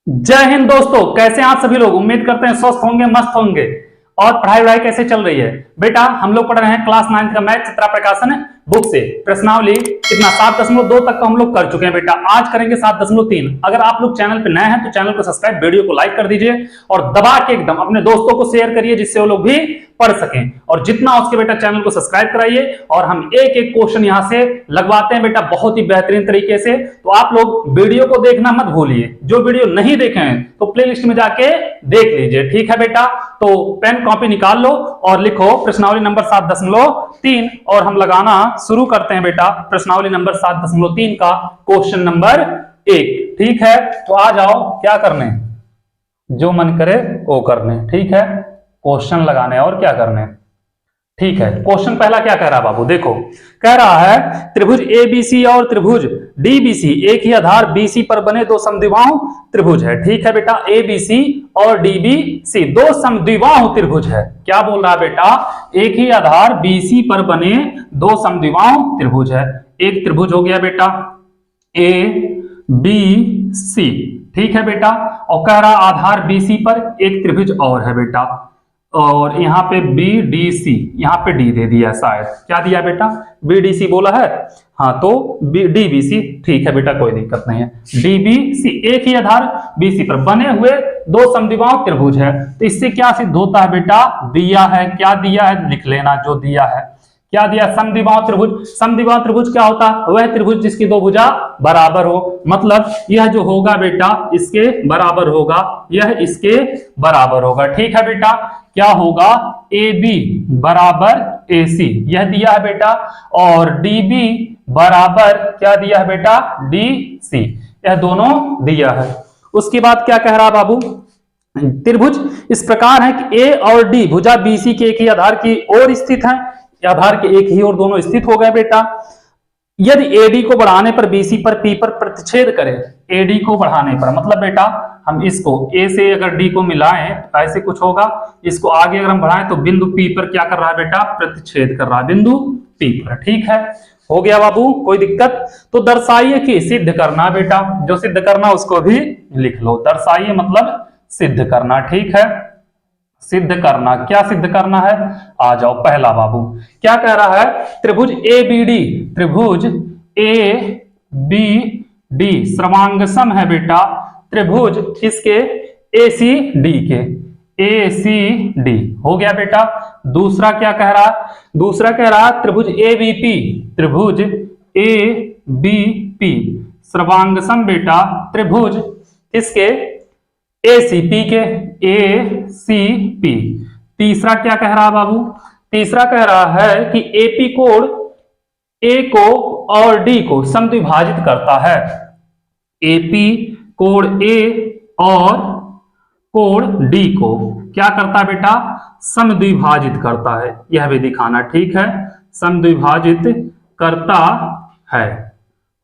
जय हिंद दोस्तों, कैसे हैं आप सभी लोग। उम्मीद करते हैं स्वस्थ होंगे, मस्त होंगे। और पढ़ाई वढ़ाई कैसे चल रही है बेटा। हम लोग पढ़ रहे हैं क्लास 9 का मैथ चित्रा प्रकाशन बुक से प्रश्नावली कितना 7.2 तक तो हम लोग कर चुके हैं बेटा। आज करेंगे 7.3। अगर आप लोग चैनल पे नए हैं तो चैनल को सब्सक्राइब, वीडियो को लाइक कर दीजिए और दबा के एकदम अपने दोस्तों को शेयर करिए जिससे वो लोग भी पढ़ सकें। और जितना उसके बेटा चैनल को सब्सक्राइब कराइए और हम एक एक क्वेश्चन यहां से लगवाते हैं बेटा बहुत ही बेहतरीन तरीके से। तो आप लोग वीडियो को देखना मत भूलिए, जो वीडियो नहीं देखे हैं तो प्लेलिस्ट में जाके देख लीजिए, ठीक है बेटा। तो पेन कॉपी निकाल लो और लिखो प्रश्नावली नंबर 7.3 और हम लगाना शुरू करते हैं बेटा प्रश्नावली नंबर 7.3 का क्वेश्चन नंबर 1। ठीक है, तो आ जाओ, क्या करने जो मन करे वो करने, ठीक है। क्वेश्चन लगाने और क्या करने, ठीक है। क्वेश्चन पहला क्या कह रहा है बाबू, देखो कह रहा है त्रिभुज एबीसी और त्रिभुज डीबीसी एक ही आधार बीसी पर बने दो समद्विबाहु त्रिभुज है। ठीक है बेटा, एबीसी और डीबीसी दो समद्विबाहु त्रिभुज है। क्या बोल रहा है बेटा, एक ही आधार बीसी पर बने दो समद्विबाहु त्रिभुज है। एक त्रिभुज हो गया बेटा ए बी सी, ठीक है बेटा। और कह रहा आधार बीसी पर एक त्रिभुज और है बेटा, और यहाँ पे बी डी सी, यहाँ पे डी दे दिया शायद, क्या दिया बेटा बी डी सी बोला है, हाँ तो डी बी सी, ठीक है बेटा कोई दिक्कत नहीं है। डी बी सी एक ही आधार बीसी पर बने हुए दो समद्विबाहु त्रिभुज है। तो इससे क्या सिद्ध होता है बेटा, दिया है, क्या दिया है लिख लेना, जो दिया है क्या दिया, समद्विबाहु त्रिभुज। समद्विबाहु त्रिभुज क्या होता है, वह त्रिभुज जिसकी दो भुजा बराबर हो, मतलब यह जो होगा बेटा इसके बराबर होगा, यह इसके बराबर होगा। ठीक है बेटा, क्या होगा ए बी बराबर ए सी, यह दिया है बेटा। और डी बी बराबर क्या दिया है बेटा डी सी, यह दोनों दिया है। उसके बाद क्या कह रहा बाबू, त्रिभुज इस प्रकार है कि ए और डी भुजा बीसी के एक ही आधार की ओर स्थित है, आधार के एक ही ओर दोनों स्थित हो गए बेटा। यदि एडी को बढ़ाने पर बीसी पर पी पर प्रतिच्छेद करे, एडी को बढ़ाने पर मतलब बेटा हम इसको ए से अगर डी को मिलाएं तो ऐसे कुछ होगा, इसको आगे अगर हम बढ़ाएं तो बिंदु पी पर क्या कर रहा है बेटा, प्रतिच्छेद कर रहा है बिंदु पी पर। ठीक है, हो गया बाबू, कोई दिक्कत। तो दर्शाइए कि सिद्ध करना बेटा, जो सिद्ध करना उसको भी लिख लो। दर्शाइए मतलब सिद्ध करना, ठीक है। सिद्ध करना, क्या सिद्ध करना है, आ जाओ। पहला बाबू क्या कह रहा है, त्रिभुज ए बी डी, त्रिभुज ए बी डी सर्वांग सम है बेटा त्रिभुज किसके, ए सी डी के, ए सी डी हो गया बेटा। दूसरा क्या कह रहा, दूसरा कह रहा त्रिभुज ए बी पी, त्रिभुज ए बी पी सर्वांग सम बेटा त्रिभुज किसके, ए सी पी के, ए सी पी। तीसरा क्या कह रहा बाबू, तीसरा कह रहा है कि एपी कोण ए को और डी को समद्विभाजित करता है। एपी कोण ए और कोण डी को क्या करता है बेटा, समद्विभाजित करता है, यह भी दिखाना, ठीक है। समद्विभाजित करता है,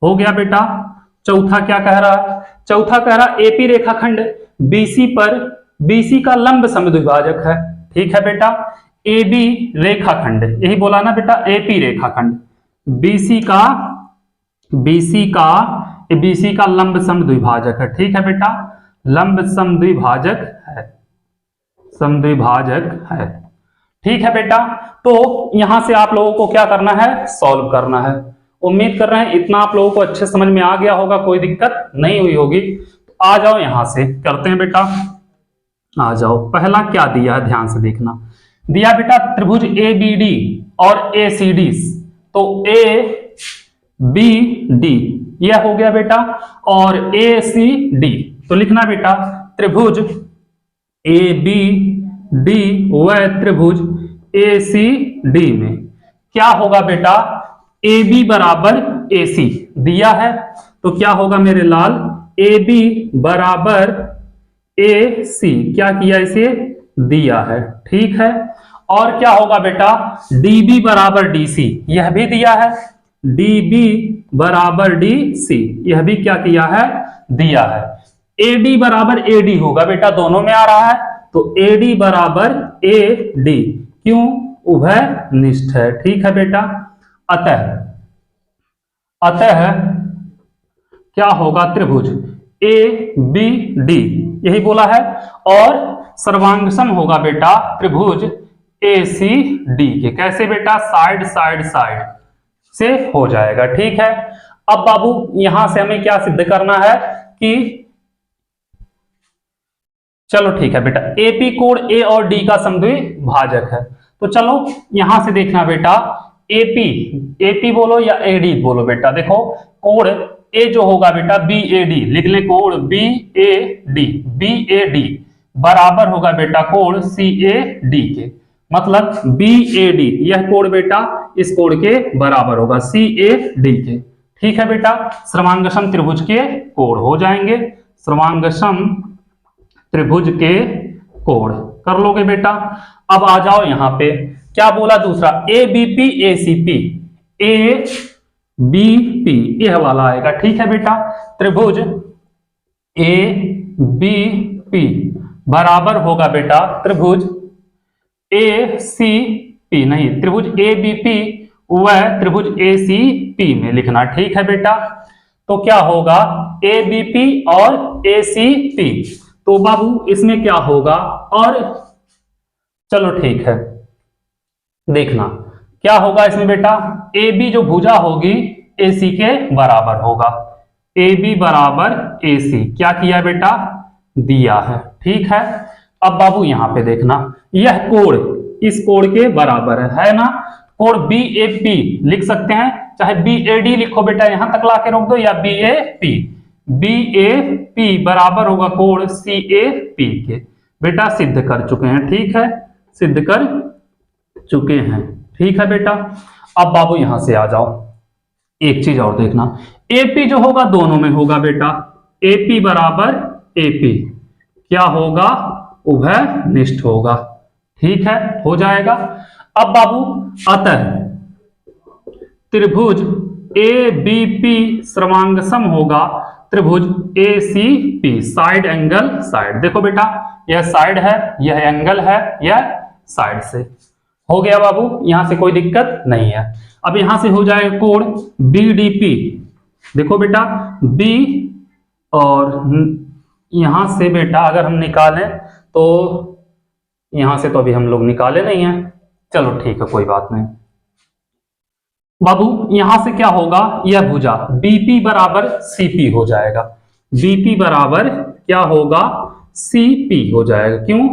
हो गया बेटा। चौथा क्या कह रहा है, चौथा कह रहा एपी रेखाखंड बीसी पर बीसी का लंब समद्विभाजक है। ठीक है बेटा, ए बी रेखाखंड, यही बोला ना बेटा, एपी रेखाखंड बीसी का लंब समद्विभाजक है। ठीक है बेटा, लंब समद्विभाजक है, समद्विभाजक है। ठीक है बेटा, तो यहां से आप लोगों को क्या करना है, सॉल्व करना है। उम्मीद कर रहे हैं इतना आप लोगों को अच्छे समझ में आ गया होगा, कोई दिक्कत नहीं हुई होगी। आ जाओ यहां से करते हैं बेटा, आ जाओ। पहला क्या दिया है ध्यान से देखना, दिया बेटा त्रिभुज ए बी डी और ए सी डी, तो ए बी डी यह हो गया बेटा, और ए सी डी तो लिखना बेटा त्रिभुज ए बी डी व त्रिभुज ए सी डी में क्या होगा बेटा, ए बी बराबर ए सी दिया है, तो क्या होगा मेरे लाल, ए बी बराबर ए सी, क्या किया इसे दिया है, ठीक है। और क्या होगा बेटा, डी बी बराबर डी सी, यह भी दिया है, डी बी बराबर डी सी, यह भी क्या किया है, दिया है। ए डी बराबर ए डी होगा बेटा, दोनों में आ रहा है, तो ए डी बराबर ए डी, क्यों, उभय निष्ठ है। ठीक है बेटा, अतः क्या होगा, त्रिभुज ए बी डी, यही बोला है। और सर्वांग सम होगा बेटा त्रिभुज ए सी डी के। कैसे बेटा? साइड साइड साइड से हो जाएगा। ठीक है, अब बाबू यहां से हमें क्या सिद्ध करना है कि चलो ठीक है बेटा, एपी कोण ए और डी का समद्विभाजक है। तो चलो यहां से देखना बेटा, एपी, एपी बोलो या एडी बोलो बेटा। देखो कोण ए जो होगा बेटा बी ए डी, लिख ले कोण B A D, B A D बराबर होगा बेटा कोण सी ए डी के। मतलब बी ए डी यह कोण बेटा इस कोण के बराबर होगा सी ए डी के। ठीक है बेटा, सर्वांगसम त्रिभुज के कोण हो जाएंगे। सर्वांगसम त्रिभुज के कोण कर लोगे बेटा। अब आ जाओ यहां पे, क्या बोला दूसरा? A B P A C P, A B P यह वाला आएगा। ठीक है बेटा, त्रिभुज ए बी पी बराबर होगा बेटा त्रिभुज ए सी पी, नहीं त्रिभुज ए बी पी वह त्रिभुज ए सी पी में लिखना। ठीक है बेटा, तो क्या होगा ए बी पी और ए सी पी, तो बाबू इसमें क्या होगा? और चलो ठीक है, देखना क्या होगा इसमें बेटा, ए बी जो भुजा होगी ए सी के बराबर होगा। ए बी बराबर ए सी क्या किया बेटा? दिया है। ठीक है, अब बाबू यहां पे देखना, यह कोण इस कोण के बराबर है ना। कोण बी ए पी लिख सकते हैं, चाहे बी ए डी लिखो बेटा, यहां तक ला के रोक दो, या B A P. B A P बराबर होगा कोण सी ए पी के। बेटा सिद्ध कर चुके हैं। ठीक है, सिद्ध कर चुके हैं। ठीक है बेटा, अब बाबू यहां से आ जाओ, एक चीज और देखना, एपी जो होगा दोनों में होगा बेटा, एपी बराबर एपी क्या होगा? उभयनिष्ठ होगा। ठीक है, हो जाएगा। अब बाबू अतः त्रिभुज ए बी पी सर्वांगसम होगा त्रिभुज A C P, side angle side. देखो बेटा, यह साइड है, यह एंगल है, यह साइड से हो गया बाबू, यहां से कोई दिक्कत नहीं है। अब यहां से हो जाएगा कोण बी डी पी। देखो बेटा बी, और यहां से बेटा अगर हम निकालें तो यहां से तो अभी हम लोग निकाले नहीं है, चलो ठीक है कोई बात नहीं बाबू। यहां से क्या होगा? यह भुजा बीपी बराबर सीपी हो जाएगा। बीपी बराबर क्या होगा? सीपी हो जाएगा। क्यों?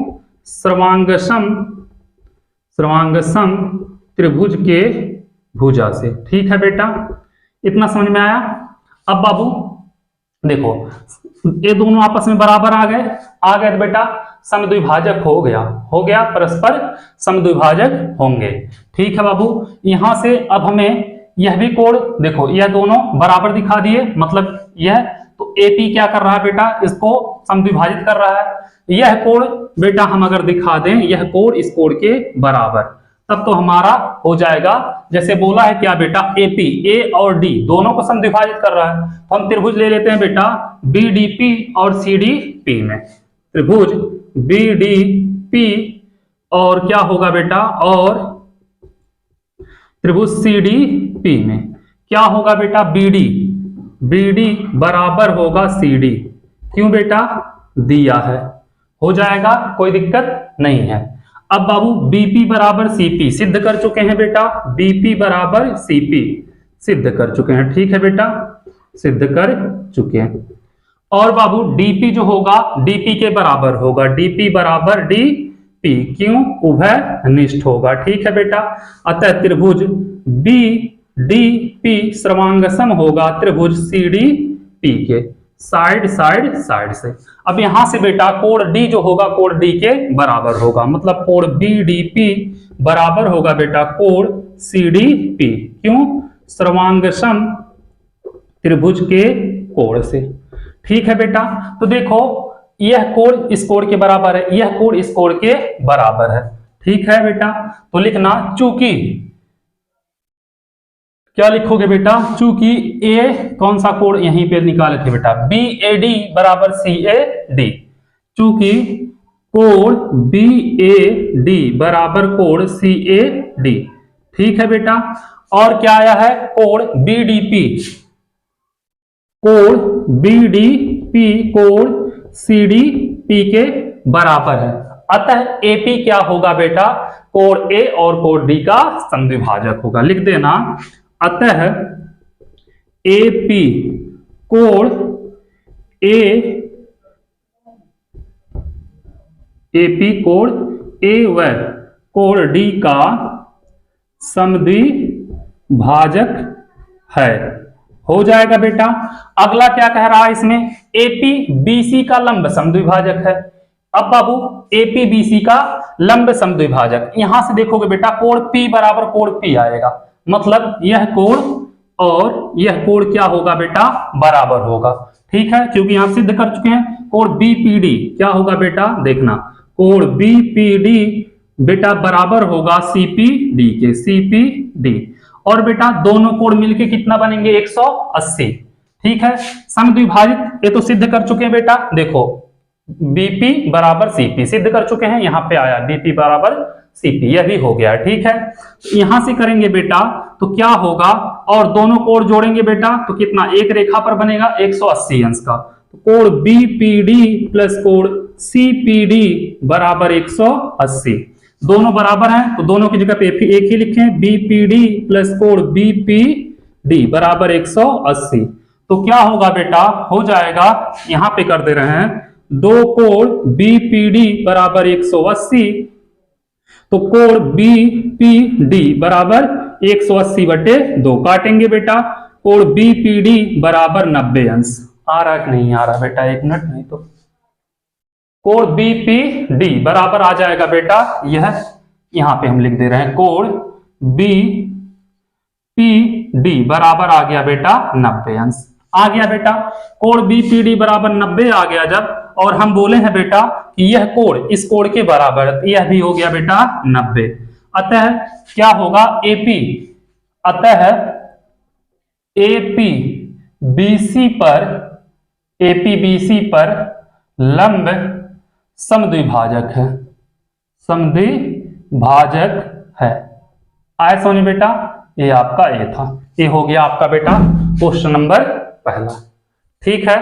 सर्वांगसम त्रिभुज के भुजा से। ठीक है बेटा, इतना समझ में आया। अब बाबू देखो, ये दोनों आपस में बराबर आ गए तो बेटा समद्विभाजक हो गया, परस्पर समद्विभाजक होंगे। ठीक है बाबू, यहां से अब हमें यह भी कोण देखो, यह दोनों बराबर दिखा दिए, मतलब यह तो एपी क्या कर रहा है बेटा? इसको समद्विभाजित कर रहा है। यह कोण बेटा हम अगर दिखा दें, यह कोण इस कोण के बराबर, तब तो हमारा हो जाएगा, जैसे बोला है क्या बेटा, एपी, ए और डी दोनों को समद्विभाजित कर रहा है, तो हम त्रिभुज ले लेते हैं बेटा बी डी पी और सी डी पी में। त्रिभुज बी डी पी और क्या होगा बेटा, और त्रिभुज सी डी पी में क्या होगा बेटा? बी डी बराबर होगा सी डी। क्यों बेटा? दिया है, हो जाएगा, कोई दिक्कत नहीं है। अब बाबू बीपी बराबर सीपी सिद्ध कर चुके हैं बेटा, बीपी बराबर सीपी सिद्ध कर चुके हैं। ठीक है बेटा, सिद्ध कर चुके हैं। और बाबू डीपी जो होगा डीपी के बराबर होगा, डीपी बराबर डीपी। क्यों? उभयनिष्ठ होगा। ठीक है बेटा, अतः त्रिभुज बी डी पी सर्वांगसम होगा त्रिभुज सी डी पी के, साइड साइड साइड से। अब यहां से बेटा कोण डी जो होगा कोण डी के बराबर होगा, मतलब कोण बी डी पी बराबर होगा बेटा कोण सी डी पी। क्यों? सर्वांगसम त्रिभुज के कोण से। ठीक है बेटा, तो देखो यह कोण इस कोण के बराबर है, यह कोण इस कोण के बराबर है। ठीक है बेटा, तो लिखना चूंकि, क्या लिखोगे बेटा? चूंकि ए कौन सा कोण यहीं पे निकाले थे बेटा, बी ए डी बराबर सी ए डी। चूंकि कोण बी ए डी बराबर कोण सी ए डी। ठीक है बेटा, और क्या आया है? कोण बी डी पी, कोण बी डी पी कोण सी डी पी के बराबर है। अतः एपी क्या होगा बेटा, कोण ए और कोण डी का समद्विभाजक होगा। लिख देना, अतः एपी कोण ए, एपी कोण ए व कोण डी का समद्विभाजक है। हो जाएगा बेटा। अगला क्या कह रहा है इसमें, एपी बीसी का लंब समद्विभाजक है। अब बाबू एपी बीसी का लंब समद्विभाजक, यहां से देखोगे बेटा कोण पी बराबर कोण पी आएगा, मतलब यह कोण और यह कोण क्या होगा बेटा, बराबर होगा। ठीक है, क्योंकि यहां सिद्ध कर चुके हैं। कोण बीपीडी क्या होगा बेटा, देखना कोण बीपीडी बेटा बराबर होगा सीपीडी के, सीपीडी। और बेटा दोनों कोण मिलके कितना बनेंगे, 180। ठीक है, समद्विभाजित ये तो सिद्ध कर चुके हैं बेटा। देखो बीपी बराबर सीपी सिद्ध कर चुके हैं, यहां पे आया बीपी बराबर सीपी, यह भी हो गया। ठीक है, यहां से करेंगे बेटा तो क्या होगा, और दोनों कोण जोड़ेंगे बेटा तो कितना, एक रेखा पर बनेगा 180 अंश का। तो कोण बीपीडी प्लस कोण सीपीडी बराबर 180। दोनों बराबर हैं तो दोनों की जगह पे एक ही लिखें, बीपीडी प्लस कोण बीपीडी बराबर 180। तो क्या होगा बेटा, हो जाएगा, यहां पे कर दे रहे हैं, दो कोण बीपीडी बराबर 180, तो कोण बीपीडी बराबर 180/2 काटेंगे बेटा, कोण बीपीडी बराबर 90 अंश। आ रहा कि नहीं आ रहा बेटा, एक मिनट, नहीं तो कोण बीपीडी बराबर आ जाएगा बेटा, यह यहां पे हम लिख दे रहे हैं, कोण बीपीडी बराबर आ गया बेटा 90 अंश। आ गया बेटा, कोण बीपीडी बराबर 90 आ गया जब, और हम बोले हैं बेटा कि यह कोण इस कोण के बराबर, यह भी हो गया बेटा 90। अतः क्या होगा, एपी, अतः एपी बीसी पर लंब समद्विभाजक है, समद्विभाजक है। आए समझ बेटा, ये आपका ए था, ये हो गया आपका बेटा क्वेश्चन नंबर पहला। ठीक है,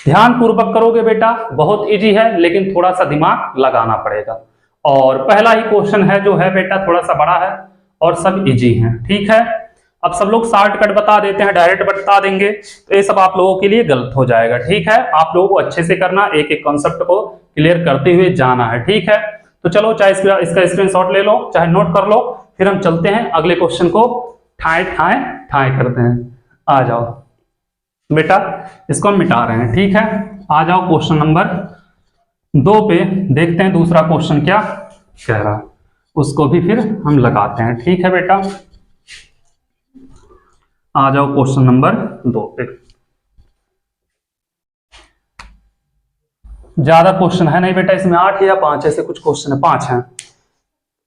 ध्यान पूर्वक करोगे बेटा, बहुत इजी है लेकिन थोड़ा सा दिमाग लगाना पड़ेगा। और पहला ही क्वेश्चन है जो है बेटा थोड़ा सा बड़ा है और सब इजी हैं। ठीक है, अब सब लोग शॉर्टकट बता देते हैं, डायरेक्ट बता देंगे तो ये सब आप लोगों के लिए गलत हो जाएगा। ठीक है, आप लोगों को अच्छे से करना, एक एक कॉन्सेप्ट को क्लियर करते हुए जाना है। ठीक है, तो चलो चाहे इसका स्क्रीनशॉट ले लो, चाहे नोट कर लो, फिर हम चलते हैं अगले क्वेश्चन को ठाए करते हैं। आ जाओ बेटा, इसको हम मिटा रहे हैं। ठीक है, आ जाओ क्वेश्चन नंबर 2 पे, देखते हैं दूसरा क्वेश्चन क्या कह रहा है, उसको भी फिर हम लगाते हैं। ठीक है बेटा, आ जाओ क्वेश्चन नंबर 2 पे। ज्यादा क्वेश्चन है नहीं बेटा इसमें, 8 या 5 ऐसे कुछ क्वेश्चन है, 5 हैं,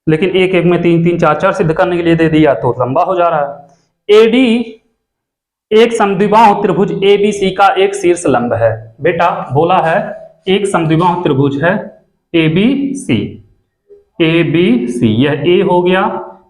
लेकिन एक एक में 3-3 4-4 सिद्ध करने के लिए दे दिया तो लंबा हो जा रहा है। एडी एक समद्विबाहु त्रिभुज एबीसी का एक शीर्ष लंब है। बेटा बोला है एक समद्विबाहु त्रिभुज है एबीसी, एबीसी, यह ए हो गया,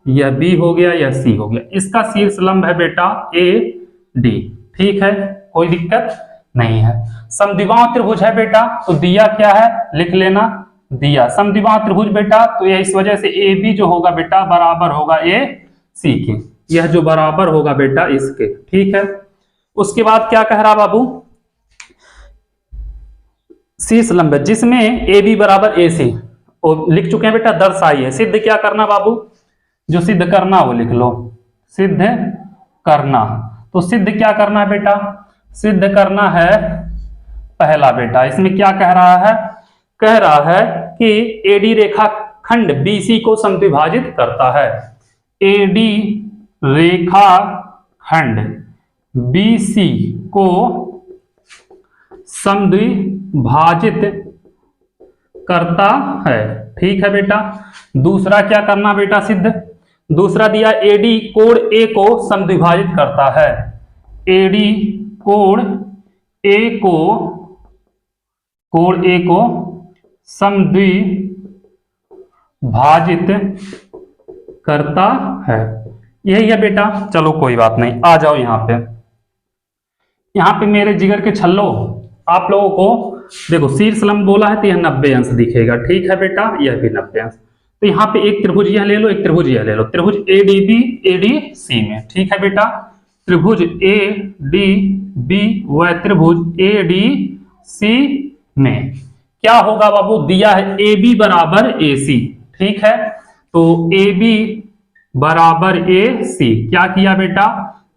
यह बी हो गया, यह सी हो गया, इसका शीर्ष लंब है बेटा ए डी। ठीक है, कोई दिक्कत नहीं है। समद्विबाहु त्रिभुज है बेटा, तो दिया क्या है लिख लेना, दिया समद्विबाहु त्रिभुज बेटा, तो यह इस वजह से ए बी जो होगा बेटा बराबर होगा ए सी के, यह जो बराबर होगा बेटा इसके। ठीक है, उसके बाद क्या कह रहा बाबू, शीर्ष लंब जिसमें ए बी बराबर ए सी, लिख चुके हैं बेटा, दर्शाइए। सिद्ध क्या करना बाबू, जो सिद्ध करना वो लिख लो, सिद्ध करना। तो सिद्ध क्या करना है बेटा, सिद्ध करना है पहला बेटा, इसमें क्या कह रहा है, कह रहा है कि एडी रेखा खंड बीसी को समद्विभाजित करता है। एडी रेखा खंड बीसी को समद्विभाजित करता है। ठीक है बेटा, दूसरा क्या करना बेटा सिद्ध, दूसरा दिया एडी कोण ए को समद्विभाजित करता है। एडी कोण ए को समद्विभाजित करता है, यही है बेटा। चलो कोई बात नहीं, आ जाओ यहां पे, यहां पे मेरे जिगर के छल्लो, आप लोगों को देखो शीर्ष लंब बोला है तो यह 90 अंश दिखेगा, ठीक है बेटा, यह भी 90 अंश। तो यहाँ पे एक त्रिभुज यह ले लो, एक त्रिभुज यह ले लो, त्रिभुज ADB ADC में, ठीक है बेटा, त्रिभुज ADB व त्रिभुज ADC में क्या होगा बाबू, दिया है AB बराबर AC, ठीक है, तो AB बराबर AC, क्या किया बेटा,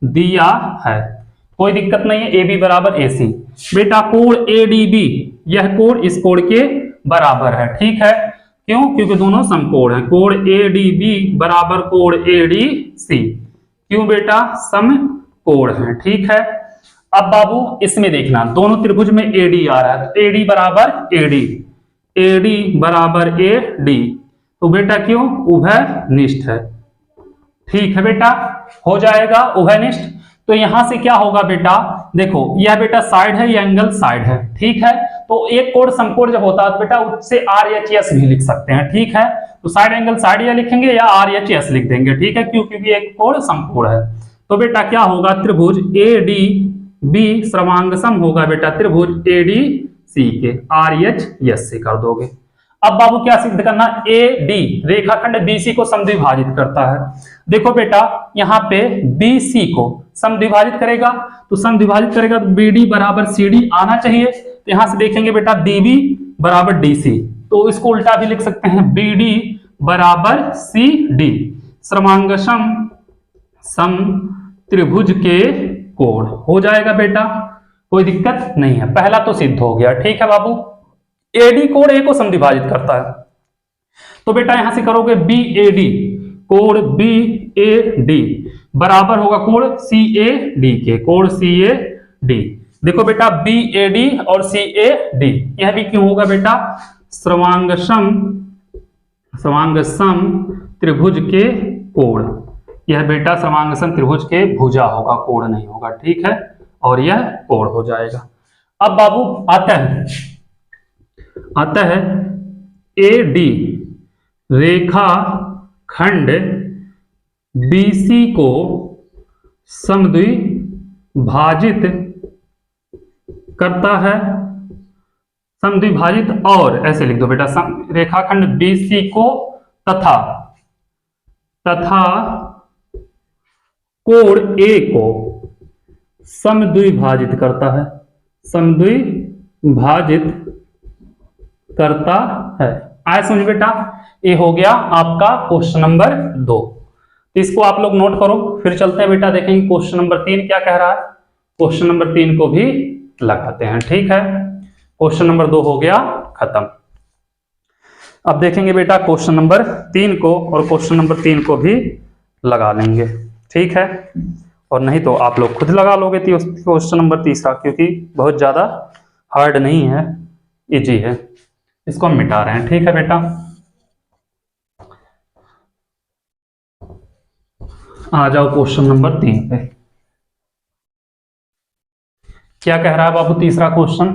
दिया है, कोई दिक्कत नहीं है, AB बराबर AC। बेटा कोण ADB, यह कोण इस कोण के बराबर है, ठीक है, क्यों, क्योंकि दोनों समकोण हैं, कोण ADB बराबर कोण ADC, क्यों बेटा, समकोण है, ठीक है। अब बाबू इसमें देखना, दोनों त्रिभुज में AD आ रहा है, तो AD बराबर AD बराबर AD, तो बेटा क्यों, उभयनिष्ठ है, ठीक है बेटा, हो जाएगा उभयनिष्ठ। तो यहां से क्या होगा बेटा, देखो यह बेटा साइड है, यह एंगल साइड है, ठीक है, तो एक कोण समकोण जब होता है तो बेटा उससे RHS भी लिख सकते हैं, ठीक है, तो साइड एंगल साइड या लिखेंगे या RHS लिख देंगे, ठीक है, क्यों, क्योंकि एक कोण समकोण है। तो बेटा क्या होगा, त्रिभुज ADB सर्वांगसम होगा बेटा त्रिभुज ADC के, RHS से कर दोगे। अब बाबू क्या सिद्ध करना, AD रेखाखंड BC को समद्विभाजित करता है। देखो बेटा यहाँ पे BC को समद्विभाजित करेगा, तो समद्विभाजित करेगा तो BD बराबर CD आना चाहिए, तो यहां से देखेंगे बेटा DB बराबर DC, तो इसको उल्टा भी लिख सकते हैं, BD बराबर CD, सर्वांगसम सम त्रिभुज के कोण हो जाएगा बेटा, कोई दिक्कत नहीं है, पहला तो सिद्ध हो गया, ठीक है बाबू। AD कोण A को समद्विभाजित करता है, तो बेटा यहां से करोगे BAD, कोण BAD बराबर होगा कोण CAD के, कोण CAD। देखो बेटा BAD और CAD यह भी क्यों होगा बेटा, सर्वांगसम त्रिभुज के कोण, यह बेटा सर्वांगसम त्रिभुज के भुजा होगा, कोण नहीं होगा, ठीक है, और यह कोण हो जाएगा। अब बाबू आता है AD रेखा खंड BC को समद्विभाजित करता है, समद्विभाजित, और ऐसे लिख दो बेटा, रेखाखंड BC को तथा कोण A को समद्विभाजित करता है, समद्विभाजित करता है। आए समझ बेटा, ये हो गया आपका क्वेश्चन नंबर 2, तो इसको आप लोग नोट करो, फिर चलते हैं बेटा, देखेंगे क्वेश्चन नंबर 3 क्या कह रहा है, क्वेश्चन नंबर 3 को भी लगाते हैं, ठीक है, क्वेश्चन नंबर 2 हो गया खत्म। अब देखेंगे बेटा क्वेश्चन नंबर 3 को, और क्वेश्चन नंबर 3 को भी लगा लेंगे, ठीक है, और नहीं तो आप लोग खुद लगा लोगे क्वेश्चन नंबर 3, क्योंकि बहुत ज्यादा हार्ड नहीं है, इजी है, इसको हम मिटा रहे हैं, ठीक है बेटा। आ जाओ क्वेश्चन नंबर 3 पे, क्या कह रहा है बाबू, तीसरा क्वेश्चन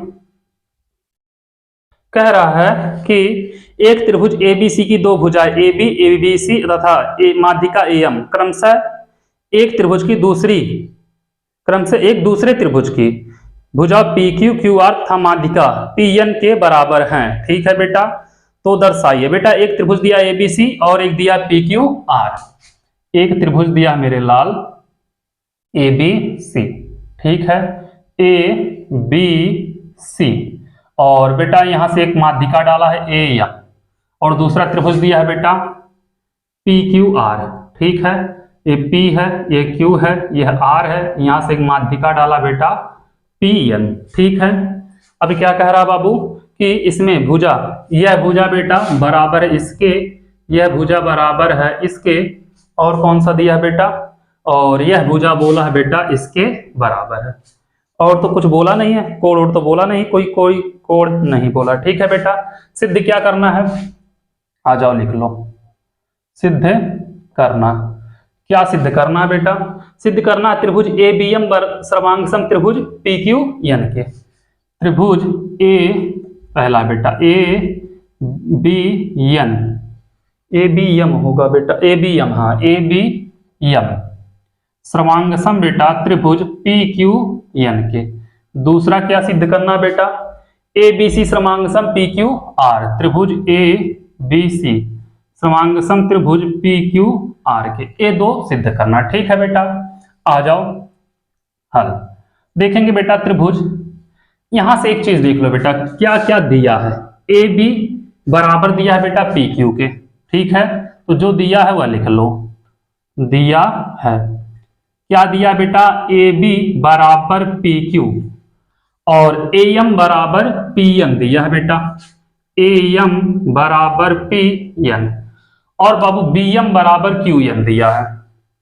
कह रहा है कि एक त्रिभुज ABC की दो भुजाएं AB ABC तथा माध्यिका AM क्रमशः एक दूसरे त्रिभुज की भुजा PQ QR तथा माध्यिका PN के बराबर हैं, ठीक है बेटा, तो दर्शाइए। बेटा एक त्रिभुज दिया ABC और एक दिया PQR, एक त्रिभुज दिया मेरे लाल ABC, ठीक है, ABC, और बेटा यहां से एक माध्यिका डाला है AM, और दूसरा त्रिभुज दिया है बेटा PQR, ठीक है, ये P है, ये Q है, यह R है, यहां से एक माध्यिका डाला बेटा PN, ठीक है। अभी क्या कह रहा बाबू कि इसमें भुजा, यह भुजा बेटा बराबर है इसके, यह भुजा बराबर है इसके, और कौन सा दिया है बेटा, और यह भुजा बोला है बेटा इसके बराबर है, और तो कुछ बोला नहीं है, कोण तो बोला नहीं, कोई कोण नहीं बोला, ठीक है बेटा। सिद्ध क्या करना है, आ जाओ लिख लो, सिद्ध करना, क्या सिद्ध करना है बेटा, सिद्ध करना त्रिभुज ABM सर्वांगसम त्रिभुज PQN के, त्रिभुज A पहला बेटा ABM होगा बेटा, ABM, हाँ ABM सर्वांगसम बेटा त्रिभुज PQN के, दूसरा क्या सिद्ध करना बेटा, ए बी सी क्रमांक सम पी क्यू आर, त्रिभुज ए बी सी क्रमांक सम त्रिभुज पी क्यू आर के, ये दो सिद्ध करना। ठीक है बेटा, आ जाओ हल देखेंगे बेटा। त्रिभुज, यहां से एक चीज देख लो बेटा, क्या क्या दिया है। ए बी बराबर दिया है बेटा पी क्यू के, ठीक है, तो जो दिया है वह लिख लो। दिया है क्या दिया बेटा, ए बी बराबर पी क्यू और ए एम बराबर पी एन दिया है बेटा, ए एम बराबर पी एन, और बाबू बी एम बराबर क्यू एन दिया है,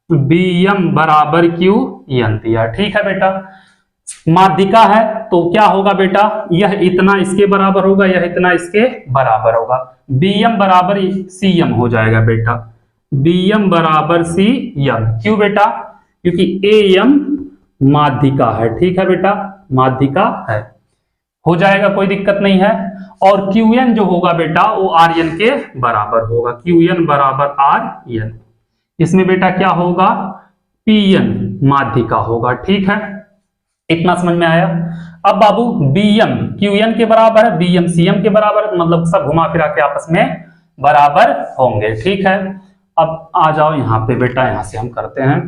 बी एम बराबर क्यू एन दिया। ठीक है बेटा, माध्यिका है तो क्या होगा बेटा, यह इतना इसके बराबर होगा, यह इतना इसके बराबर होगा, बी एम बराबर सी एम हो जाएगा बेटा, बी एम बराबर सी एम। क्यों बेटा, क्योंकि ए एम माध्यिका है। ठीक है बेटा, माध्यिका है, हो जाएगा, कोई दिक्कत नहीं है। और क्यू एन जो होगा बेटा वो आर एन के बराबर होगा, क्यू एन बराबर आर एन। इसमें बेटा क्या होगा, पी एन माध्यिका होगा। ठीक है, इतना समझ में आया। अब बाबू बी एम क्यू एन के बराबर है, बी एम सी एम के बराबर है, मतलब सब घुमा फिरा के आपस में बराबर होंगे। ठीक है, अब आ जाओ यहां पे बेटा, यहां से हम करते हैं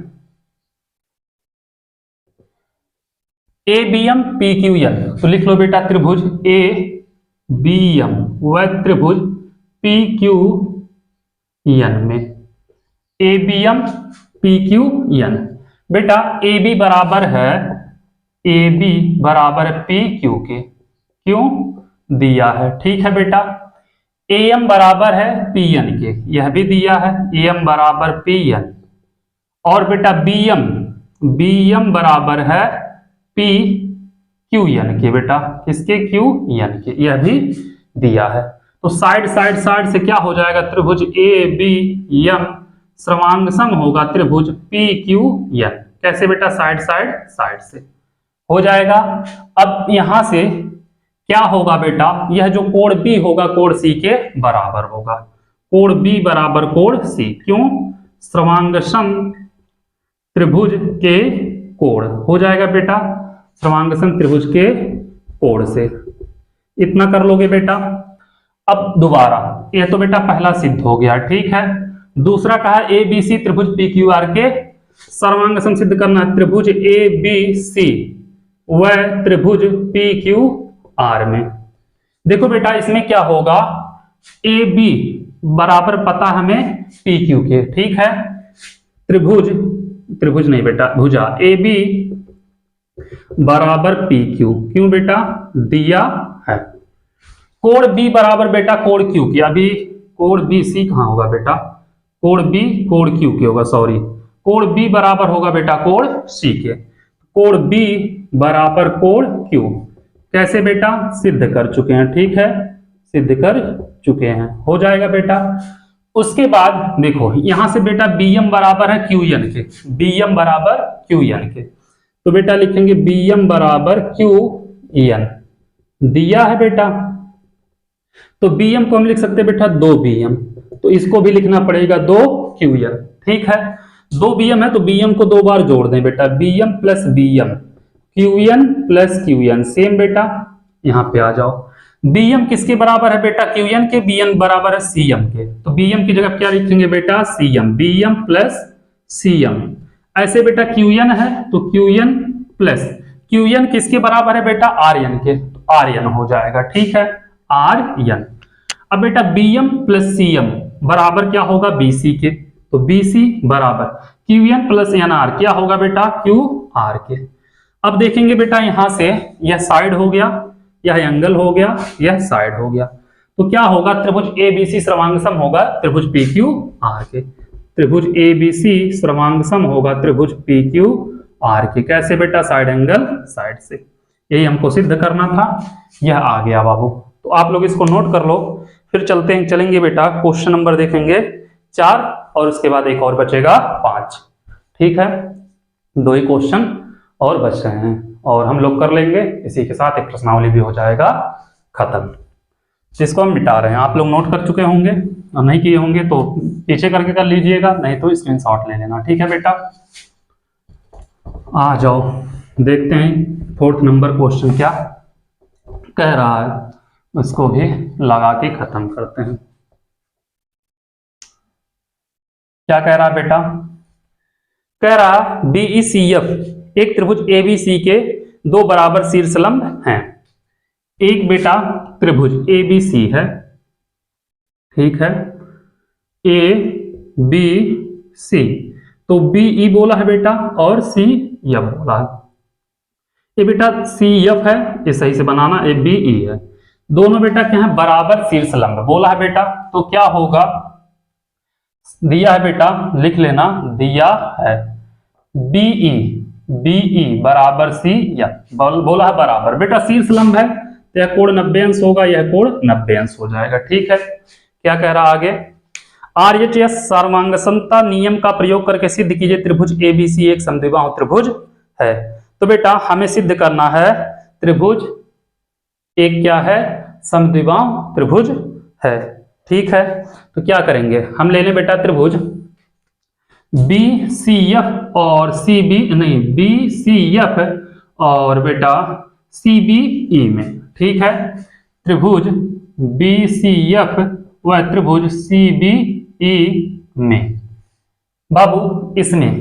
A B M P Q N, तो लिख लो बेटा त्रिभुज ए बी एम व त्रिभुज पी क्यू एन में, A B M P Q N. बेटा ए बी बराबर है, ए बी बराबर पी क्यू के, क्यों दिया है। ठीक है बेटा, ए एम बराबर है पी एन के, यह भी दिया है, ए एम बराबर पी एन, और बेटा बी एम बराबर है पी क्यू एन के बेटा, किसके, क्यू एन के, यह भी दिया है। तो साइड साइड साइड से क्या हो जाएगा, त्रिभुज ए बी एम क्रमांक सम होगा त्रिभुज पी क्यू एन। कैसे बेटा, साइड साइड साइड से हो जाएगा। अब यहां से क्या होगा बेटा, यह जो कोण बी होगा कोण सी के बराबर होगा, कोण बी बराबर कोण सी, क्यों, क्रमांक सम त्रिभुज के कोण हो जाएगा बेटा, क्रमांक सम त्रिभुज के कोण से। इतना कर लोगे बेटा। अब दोबारा, यह तो बेटा पहला सिद्ध हो गया। ठीक है, दूसरा कहा ए बी सी त्रिभुज पी क्यू आर के सर्वांग सम सिद्ध करना है त्रिभुज ए बी सी व त्रिभुज पी क्यू आर में। देखो बेटा इसमें क्या होगा, ए बी बराबर पता हमें पी क्यू के, ठीक है, त्रिभुज नहीं बेटा, भुजा ए बी बराबर पी क्यू, क्यों बेटा, दिया है। कोण बी बराबर बेटा कोण क्यू की, अभी कोण बी सी कहां होगा बेटा, कोण बी कोण क्यू की होगा, सॉरी, कोण बी बराबर होगा बेटा कोण सी के, कोण बी बराबर कोण क्यू। कैसे बेटा, सिद्ध कर चुके हैं। ठीक है, सिद्ध कर चुके हैं, हो जाएगा बेटा। उसके बाद देखो यहां से बेटा बी एम बराबर है क्यू एन के, बी एम बराबर क्यू एन के, तो बेटा लिखेंगे बी एम बराबर क्यू एन, दिया है बेटा, तो बी एम को हम लिख सकते हैं बेटा 2 बी एम, तो इसको भी लिखना पड़ेगा 2 क्यू एन। ठीक है, 2 बी एम है तो बी एम को 2 बार जोड़ दें बेटा, B M plus B M, Q N plus Q N, same बेटा यहां पे आ जाओ। बी एम किसके बराबर है बेटा, क्यू एन के, बी एम बराबर है सी एम के, तो बी एम की जगह क्या लिखेंगे बेटा, C M, B M plus C M. ऐसे बेटा क्यू एन है तो Q N plus, Q N किसके बराबर है बेटा, आर एन के, तो आर एन हो जाएगा। ठीक है, आर एन। अब बेटा B M plus C M बराबर क्या होगा, बी सी के, तो बी सी बराबर Q N plus N R, क्या होगा बेटा, क्यू आर के। अब देखेंगे बेटा यहां से यह साइड हो गया, यह एंगल हो गया, यह साइड हो गया, तो क्या होगा, त्रिभुज ए बी सी सर्वांग सम होगा त्रिभुज पी क्यू आर के, त्रिभुज ए बी सी सर्वांग सम होगा त्रिभुज पी क्यू आर के। कैसे बेटा, साइड एंगल साइड से, यही हमको सिद्ध करना था, यह आ गया बाबू। तो आप लोग इसको नोट कर लो, फिर चलेंगे बेटा, क्वेश्चन नंबर देखेंगे 4 और उसके बाद एक और बचेगा 5। ठीक है, 2 ही क्वेश्चन और बच रहे हैं और हम लोग कर लेंगे, इसी के साथ एक प्रश्नावली भी हो जाएगा खत्म, जिसको हम मिटा रहे हैं। आप लोग नोट कर चुके होंगे और नहीं किए होंगे तो पीछे करके कर लीजिएगा, नहीं तो स्क्रीनशॉट ले लेना। ठीक है बेटा, आ जाओ। देखते हैं फोर्थ नंबर क्वेश्चन क्या कह रहा है, उसको भी लगा के खत्म करते हैं। क्या कह रहा है बेटा? कह रहा BECF एक त्रिभुज ABC के दो बराबर शीर्षलंब हैं। एक बेटा त्रिभुज ABC है, ठीक है, ABC, तो BE बोला है बेटा और CF बोला है। ये बेटा CF है, ये सही से बनाना, ये BE है। दोनों बेटा क्या है? बराबर शीर्षलंब बोला है बेटा, तो क्या होगा? दिया है बेटा, लिख लेना, दिया है BE बराबर CF बोला है बराबर। बेटा शीर्षलंब है तो यह कोण 90 अंश होगा, यह कोण 90 अंश हो जाएगा, ठीक है। क्या कह रहा आगे? RHS सर्वांगसमता नियम का प्रयोग करके सिद्ध कीजिए त्रिभुज ABC एक समद्विबाहु त्रिभुज है। तो बेटा हमें सिद्ध करना है त्रिभुज एक क्या है? समद्विबाहु त्रिभुज है, ठीक है। तो क्या करेंगे हम? ले लें बेटा त्रिभुज BCF और CB, नहीं, BCF और बेटा CBE में, ठीक है। त्रिभुज BCF व त्रिभुज CBE में बाबू इसमें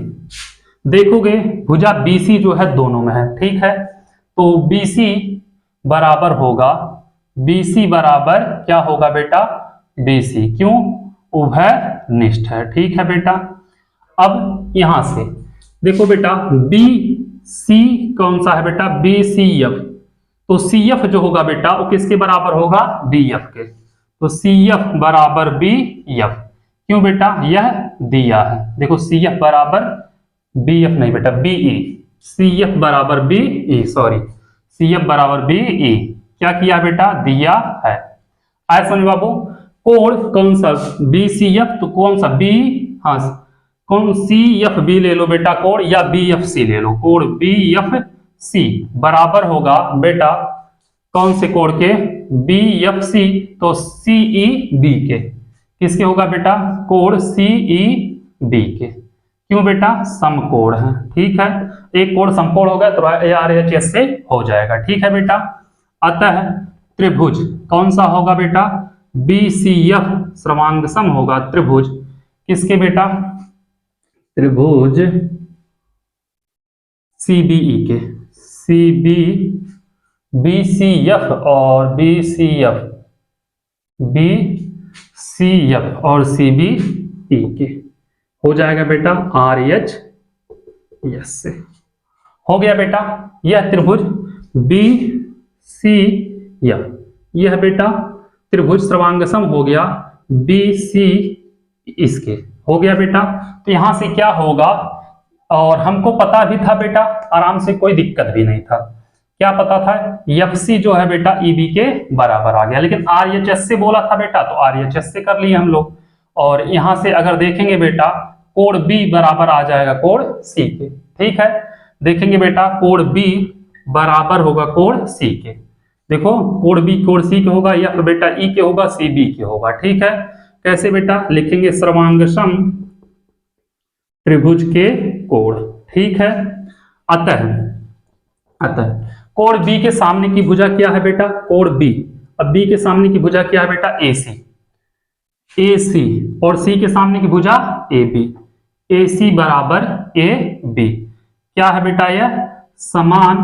देखोगे भुजा BC जो है दोनों में है, ठीक है। तो BC बराबर होगा, BC बराबर क्या होगा बेटा? BC, क्यों? उभय निष्ठ है, ठीक है बेटा। अब यहां से देखो बेटा BC कौन सा है बेटा? BCF, तो CF जो होगा बेटा वो किसके बराबर होगा? BF के, तो CF बराबर BF, क्यों बेटा? यह दिया है, देखो CF बराबर BF नहीं बेटा BE, CF बराबर BE, सॉरी, CF बराबर BE। क्या किया बेटा? दिया है। आए समझ बाबू? कोण कौन सा? BCF, तो कौन सा B, हाँ कौन CFB ले लो बेटा कोण, या BFC ले लो कोण, BFC बराबर होगा बेटा कौन से कोण के? BFC, तो CEB के, किसके होगा बेटा? कोण CEB के, क्यों बेटा? समकोण है, ठीक है। एक कोण समकोण होगा तो RHS से हो जाएगा, ठीक है बेटा। अतः त्रिभुज कौन सा होगा बेटा? BCF सर्वांगसम होगा त्रिभुज किसके बेटा? त्रिभुज CBE के, BCF और BCF और CBE के हो जाएगा बेटा RHS से। हो गया बेटा यह त्रिभुज BCF, यह बेटा त्रिभुज सर्वांगसम हो गया BC, इसके हो गया बेटा। तो यहां से क्या होगा, और हमको पता भी था बेटा आराम से, कोई दिक्कत भी नहीं था। क्या पता था? FC जो है बेटा EB के बराबर आ गया, लेकिन RHS से बोला था बेटा तो RHS से कर लिए हम लोग। और यहां से अगर देखेंगे बेटा कोण B बराबर आ जाएगा कोण C के, ठीक है। देखेंगे बेटा कोण B बराबर होगा कोण C के, देखो कोण B कोण C के होगा, या फिर बेटा E के होगा, CB के होगा, ठीक है। कैसे बेटा लिखेंगे? सर्वांगसम त्रिभुज के कोण, ठीक है। अतः कोण B के सामने की भुजा क्या है बेटा? कोण B। अब B के सामने की भुजा क्या है बेटा? AC और C के सामने की भुजा AB, AC बराबर AB, क्या है बेटा? यह समान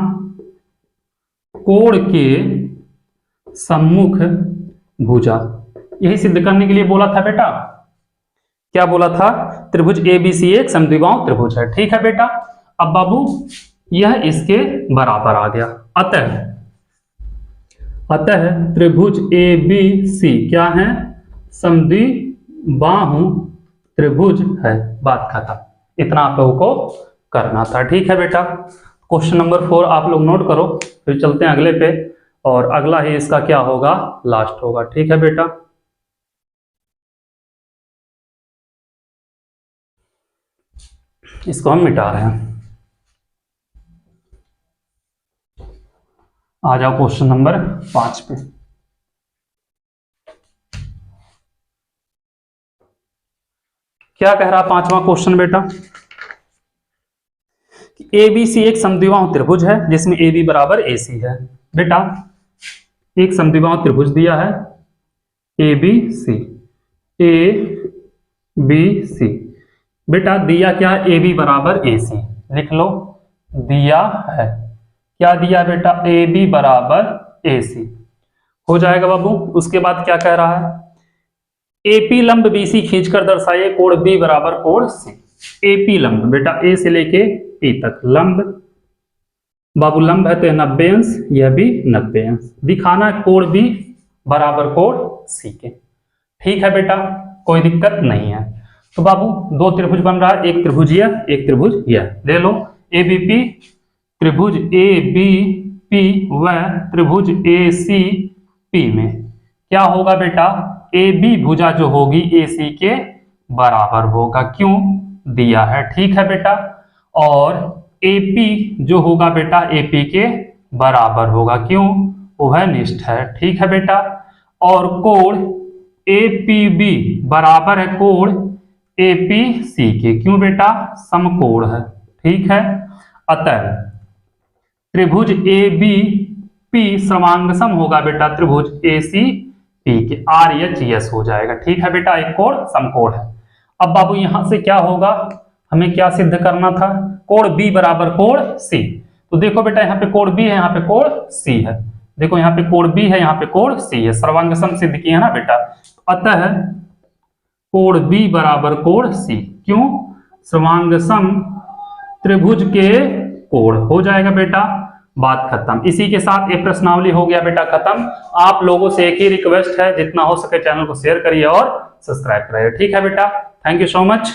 कोण के सम्मुख भुजा। यही सिद्ध करने के लिए बोला था बेटा, क्या बोला था? त्रिभुज ABC एक समद्विबाहु त्रिभुज है, ठीक है बेटा। अब बाबू यह इसके बराबर आ गया। अतः त्रिभुज ABC क्या है? समद्विबाहु त्रिभुज है, बात खत्म। इतना आप लोगों को करना था, ठीक है बेटा। क्वेश्चन नंबर 4 आप लोग नोट करो, फिर चलते हैं अगले पे, और अगला ही इसका क्या होगा? लास्ट होगा, ठीक है बेटा। इसको हम मिटा रहे हैं। आ जाओ क्वेश्चन नंबर 5 पे। क्या कह रहा 5वां क्वेश्चन बेटा? ए बी सी एक समद्विबाहु त्रिभुज है जिसमें ए बी बराबर ए सी है। बेटा एक समद्विबाहु त्रिभुज दिया है ए बी सी। बेटा दिया क्या है, ए बी बराबर ए सी, लिख लो दिया है, क्या दिया बेटा, ए बी बराबर ए सी, हो जाएगा बाबू। उसके बाद क्या कह रहा है, एपी लंब बीसी खींचकर दर्शाइए कोण बी बराबर कोण सी। एपी लंब बेटा ए से लेके पी तक लंब, बाबू लंब है तो 90 अंश, यह भी 90 अंश, दिखाना कोण बी बराबर कोण सी के। ठीक है बेटा, कोई दिक्कत नहीं है। तो बाबू दो त्रिभुज बन रहा है, एक त्रिभुज यह, एक त्रिभुज यह, ले लो एबीपी, त्रिभुज ए बी पी व त्रिभुज ए सी पी में क्या होगा बेटा, ए बी भुजा जो होगी ए सी के बराबर होगा, क्यों दिया है। ठीक है बेटा, और एपी जो होगा बेटा एपी के बराबर होगा, क्यों, वह निष्ठ है। ठीक है बेटा, और कोण एपीबी बराबर है कोण एपीसी के, क्यों बेटा, समकोण है। ठीक है, अतः त्रिभुज ए बी पी समांगसम होगा बेटा त्रिभुज ए सी पी के, आर एच एस हो जाएगा। ठीक है बेटा, एक कोण समकोण है। अब बाबू यहां से क्या होगा, हमें क्या सिद्ध करना था, कोण बी बराबर कोण सी। तो देखो बेटा यहाँ पे कोण बी है, यहाँ पे कोण सी है, देखो यहाँ पे कोण बी है, यहाँ पे कोण सी है, सर्वांगसम सिद्ध किया है ना बेटा। अतः कोण बी बराबर कोण सी, क्यों, सर्वांगसम त्रिभुज के कोण, हो जाएगा बेटा, बात खत्म। इसी के साथ ये प्रश्नावली हो गया बेटा खत्म। आप लोगों से एक ही रिक्वेस्ट है, जितना हो सके चैनल को शेयर करिए और सब्सक्राइब करिए। ठीक है बेटा, थैंक यू सो मच।